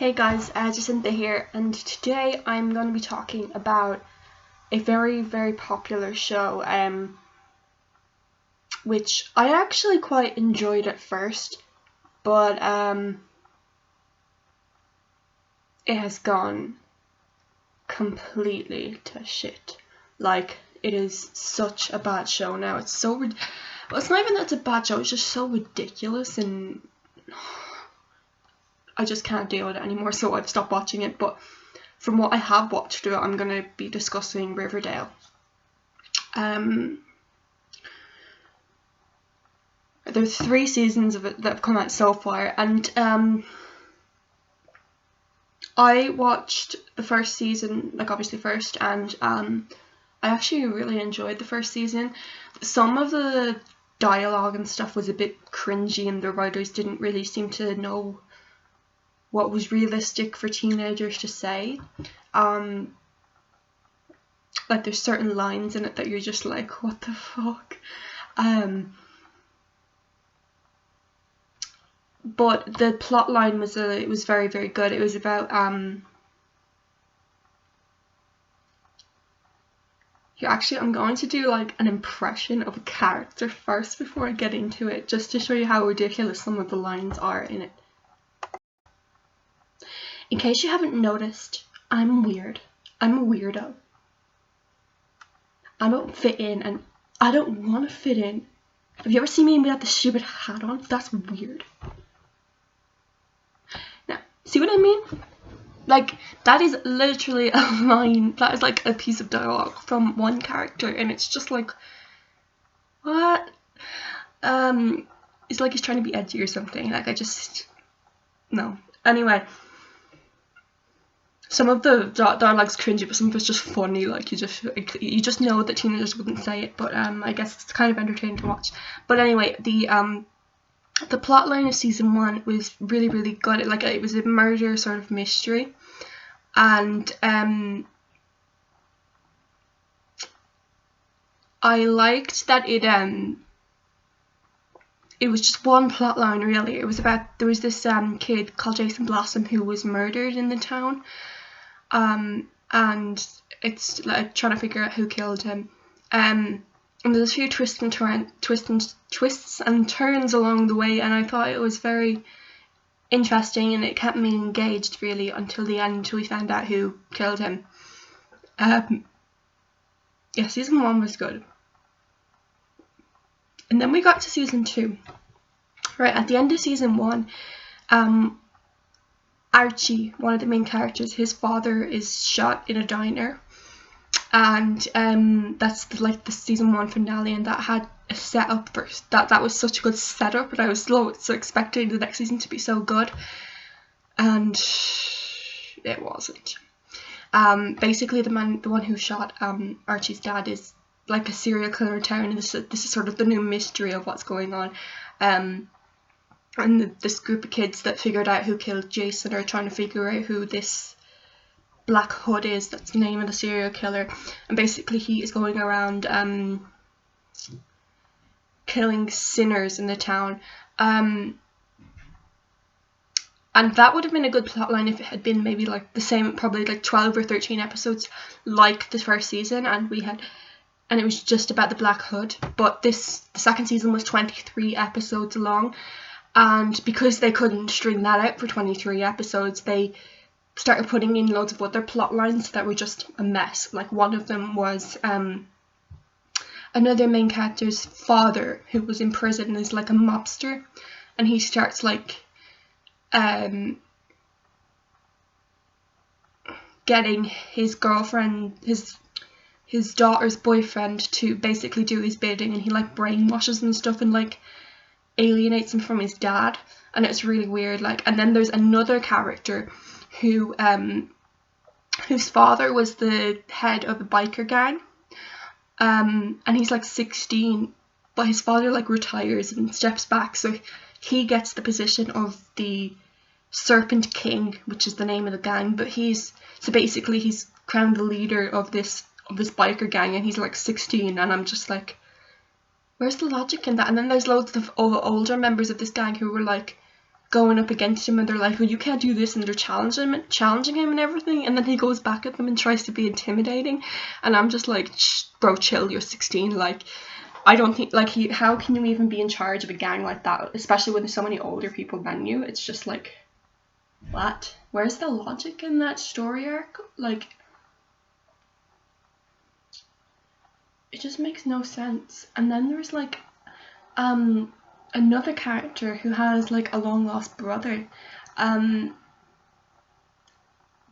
Hey guys, Jacinta here, and today I'm going to be talking about a very, very popular show, which I actually quite enjoyed at first, but it has gone completely to shit. Like, it is such a bad show now. It's so well, it's not even that it's a bad show, it's just so ridiculous, and I just can't deal with it anymore, so I've stopped watching it. But from what I have watched through it, I'm going to be discussing Riverdale. There's 3 seasons of it that have come out so far, and I watched the first season, like obviously first, and I actually really enjoyed the first season. Some of the dialogue and stuff was a bit cringy, and the writers didn't really seem to know what was realistic for teenagers to say. Like there's certain lines in it that you're just like, what the fuck? But the plot line was very, very good. It was about here, actually, I'm going to do like an impression of a character first before I get into it, just to show you how ridiculous some of the lines are in it. In case you haven't noticed, I'm weird. I'm a weirdo. I don't fit in, and I don't want to fit in. Have you ever seen me without the stupid hat on? That's weird. Now, see what I mean? Like, that is literally a line, that is like a piece of dialogue from one character, and it's just like, what? It's like he's trying to be edgy or something. Like, no. Anyway, some of the dialogue's cringy, but some of it's just funny. Like, you just know that teenagers wouldn't say it, but I guess it's kind of entertaining to watch. But anyway, the plotline of season 1 was really, really good. It was a murder sort of mystery, and I liked that it was just one plot line, really. It was about, there was this kid called Jason Blossom who was murdered in the town, and it's like trying to figure out who killed him. And there's a few twists and turns along the way, and I thought it was very interesting, and it kept me engaged really until the end, until we found out who killed him. Yeah, season 1 was good. And then we got to season 2. Right, at the end of season 1, Archie, one of the main characters, his father is shot in a diner. And that's like the season 1 finale, and that had a setup first. That was such a good setup, but I was so expecting the next season to be so good, and it wasn't. Basically, the one who shot Archie's dad is like a serial killer in town, and this is sort of the new mystery of what's going on. And this group of kids that figured out who killed Jason are trying to figure out who this Black Hood is. That's the name of the serial killer, and basically he is going around killing sinners in the town. And that would have been a good plotline if it had been maybe like the same, probably like 12 or 13 episodes like the first season, and it was just about the Black Hood. But the second season was 23 episodes long, and because they couldn't string that out for 23 episodes, they started putting in loads of other plot lines that were just a mess. Like, one of them was another main character's father, who was in prison and is like a mobster, and he starts like getting his girlfriend, his daughter's boyfriend, to basically do his bidding, and he like brainwashes and stuff and like alienates him from his dad, and it's really weird. Like, and then there's another character who whose father was the head of a biker gang, and he's like 16, but his father like retires and steps back, so he gets the position of the Serpent King, which is the name of the gang. But he's crowned the leader of this biker gang, and he's like 16, and I'm just like, where's the logic in that? And then there's loads of older members of this gang who were like going up against him and they're like, well, you can't do this, and they're challenging him and everything, and then he goes back at them and tries to be intimidating, and I'm just like, bro, chill, you're 16. Like, I don't think, like, how can you even be in charge of a gang like that, especially when there's so many older people than you? It's just like, what? Where's the logic in that story arc? Like, it just makes no sense. And then there's like another character who has like a long lost brother,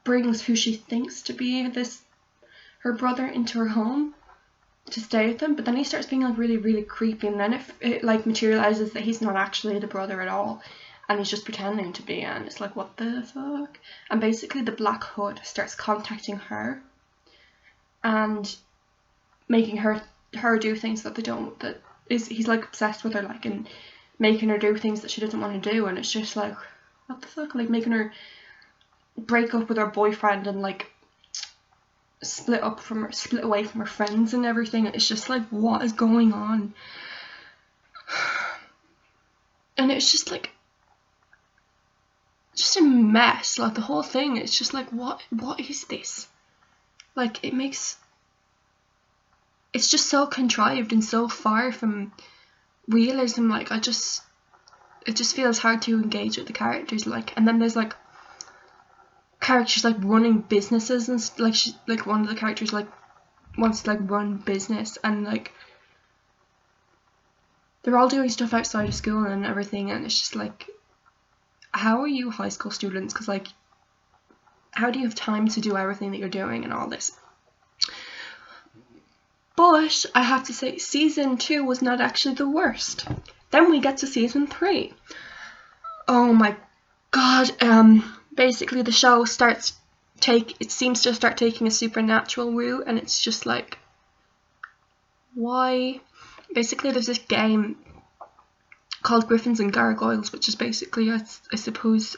brings who she thinks to be her brother into her home to stay with him, but then he starts being like really, really creepy, and then it like materializes that he's not actually the brother at all, and he's just pretending to be, and it's like, what the fuck? And basically the Black Hood starts contacting her and making her do things that he's like obsessed with her, like, and making her do things that she doesn't want to do, and it's just like, what the fuck? Like, making her break up with her boyfriend and like split away from her friends and everything. It's just like, what is going on? And it's just like, just a mess. Like, the whole thing, it's just like, what is this? Like, it's just so contrived and so far from realism. Like, it just feels hard to engage with the characters. Like, and then there's like characters like running businesses, and like one of the characters like wants to like run business, and like they're all doing stuff outside of school and everything, and it's just like, how are you high school students? Because like, how do you have time to do everything that you're doing and all this? But I have to say, season 2 was not actually the worst. Then we get to season 3. Oh my god. Basically the show seems to start taking a supernatural route, and it's just like, why? Basically there's this game called Griffins and Gargoyles, which is basically, I suppose,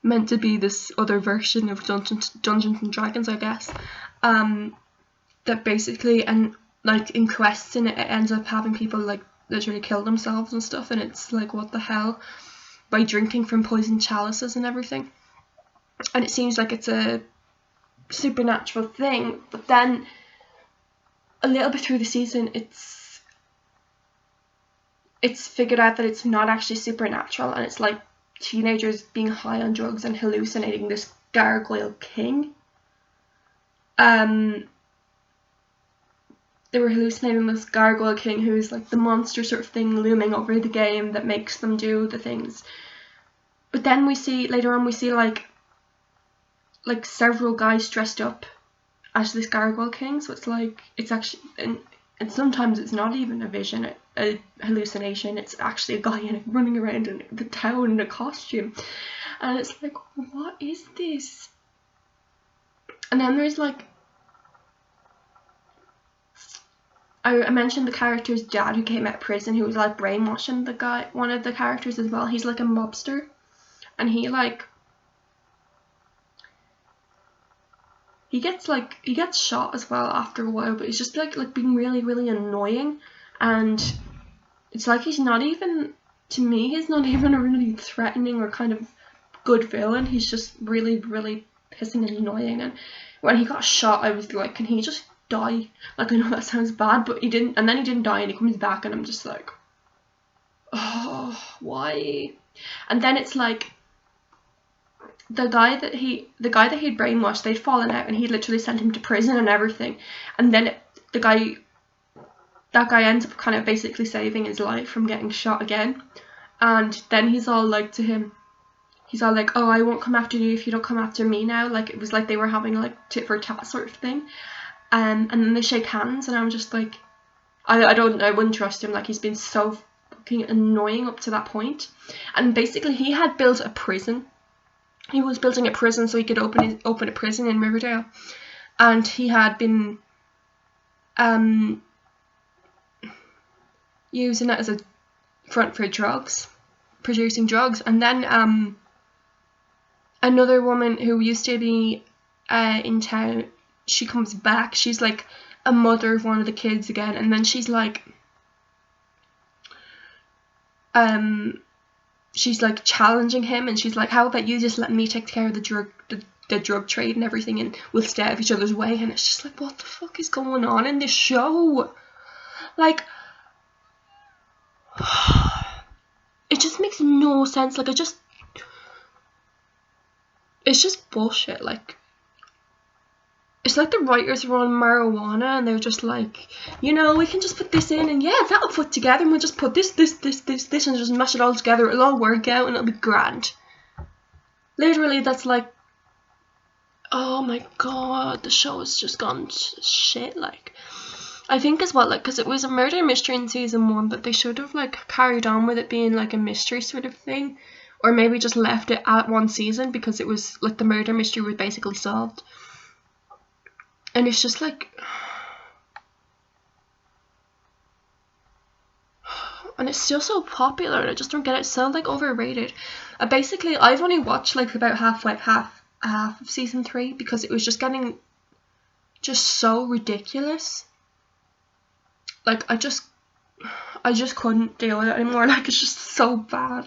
meant to be this other version of Dungeons and Dragons, I guess. That basically, and like in quests in it, it ends up having people like literally kill themselves and stuff, and it's like, what the hell? By drinking from poisoned chalices and everything. And it seems like it's a supernatural thing, but then a little bit through the season, it's figured out that it's not actually supernatural, and it's like teenagers being high on drugs and hallucinating this gargoyle king. They were hallucinating this gargoyle king who's like the monster sort of thing looming over the game that makes them do the things. But then later on we see like several guys dressed up as this gargoyle king, so it's like, it's actually, and sometimes it's not even a vision, a hallucination, it's actually a guy running around in the town in a costume, and it's like, what is this? And then there's like, I mentioned the character's dad who came out of prison, who was like brainwashing one of the characters as well. He's like a mobster, and he gets shot as well after a while, but he's just like being really, really annoying, and it's like, he's not even a really threatening or kind of good villain. He's just really, really pissing and annoying. And when he got shot, I was like, can he just die? Like, I know that sounds bad, but he didn't, and then he didn't die, and he comes back, and I'm just like, oh, why? And then it's like, the guy that he'd brainwashed, they'd fallen out, and he literally sent him to prison and everything, and then that guy ends up kind of basically saving his life from getting shot again. And then he's all like to him, he's all like, oh, I won't come after you if you don't come after me now. Like, it was like they were having like tit for tat sort of thing. And then they shake hands, and I'm just like, I wouldn't trust him. Like, he's been so fucking annoying up to that point. And basically he had built a prison. He was building a prison so he could open a prison in Riverdale. And he had been using it as a front for drugs, producing drugs. And then another woman who used to be in town, she comes back. She's like a mother of one of the kids again, and then she's like she's like challenging him, and she's like, how about you just let me take care of the drug trade and everything, and we'll stay out of each other's way. And it's just like, what the fuck is going on in this show? Like, it just makes no sense. Like, it's just bullshit. Like, it's like the writers were on marijuana, and they're just like, you know, we can just put this in, and yeah, that'll put together, and we'll just put this, and just mash it all together. It'll all work out, and it'll be grand. Literally, that's like, oh my god, the show has just gone to shit. Like, I think as well, like, because it was a murder mystery in season 1, but they should have like carried on with it being like a mystery sort of thing, or maybe just left it at 1 season, because it was like the murder mystery was basically solved. And it's just like, and it's still so popular, and I just don't get it. It's so like overrated. Basically, I've only watched like about half of season 3, because it was just getting just so ridiculous. Like, I just couldn't deal with it anymore. Like, it's just so bad.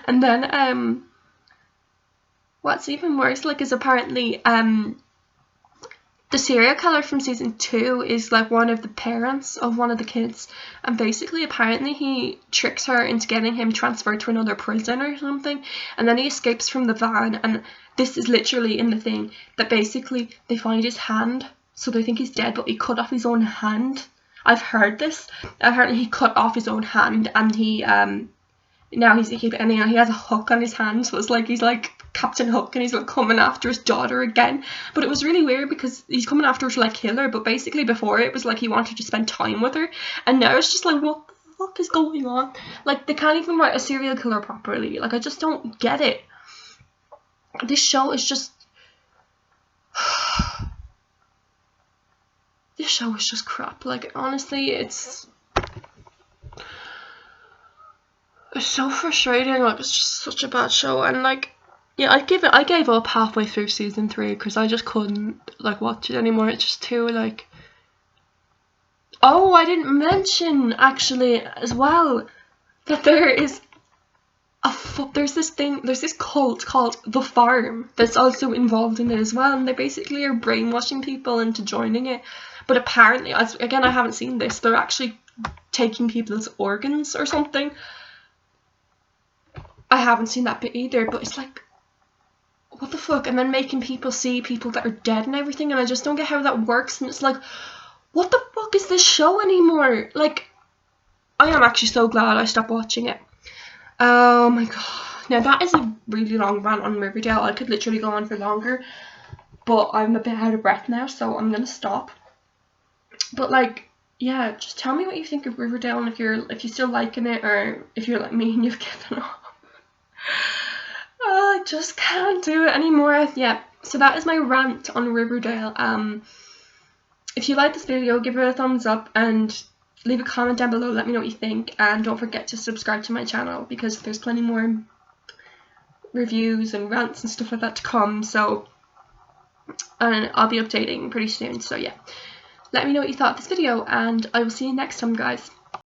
And then what's even worse, like, is apparently the serial killer from season 2 is like one of the parents of one of the kids, and basically apparently he tricks her into getting him transferred to another prison or something, and then he escapes from the van. And this is literally in the thing that basically they find his hand, so they think he's dead, but he cut off his own hand. I've heard this. Apparently he cut off his own hand, and he now he has a hook on his hand, so it's like he's like Captain Hook, and he's like coming after his daughter again. But it was really weird, because he's coming after her to like kill her, but basically before it was like he wanted to spend time with her, and now it's just like, what the fuck is going on? Like, they can't even write a serial killer properly. Like, I just don't get it. This show is just this show is just crap. Like, honestly, it's so frustrating. Like, it's just such a bad show. And like, yeah, I gave up halfway through season 3, because I just couldn't like watch it anymore. It's just too like, oh, I didn't mention actually as well that there's this cult called The Farm that's also involved in it as well, and they basically are brainwashing people into joining it. But apparently, again, I haven't seen this, they're actually taking people's organs or something. I haven't seen that bit either, but it's like, what the fuck? And then making people see people that are dead and everything, and I just don't get how that works. And it's like, what the fuck is this show anymore? Like, I am actually so glad I stopped watching it. Oh my god. Now, that is a really long rant on Riverdale. I could literally go on for longer, but I'm a bit out of breath now, so I'm gonna stop. But like, yeah, just tell me what you think of Riverdale, and if you're still liking it, or if you're like me and you've given up. Oh, I just can't do it anymore. Yeah, so that is my rant on Riverdale. If you like this video, give it a thumbs up and leave a comment down below. Let me know what you think, and don't forget to subscribe to my channel, because there's plenty more reviews and rants and stuff like that to come. So, and I'll be updating pretty soon. So yeah, let me know what you thought of this video, and I will see you next time, guys.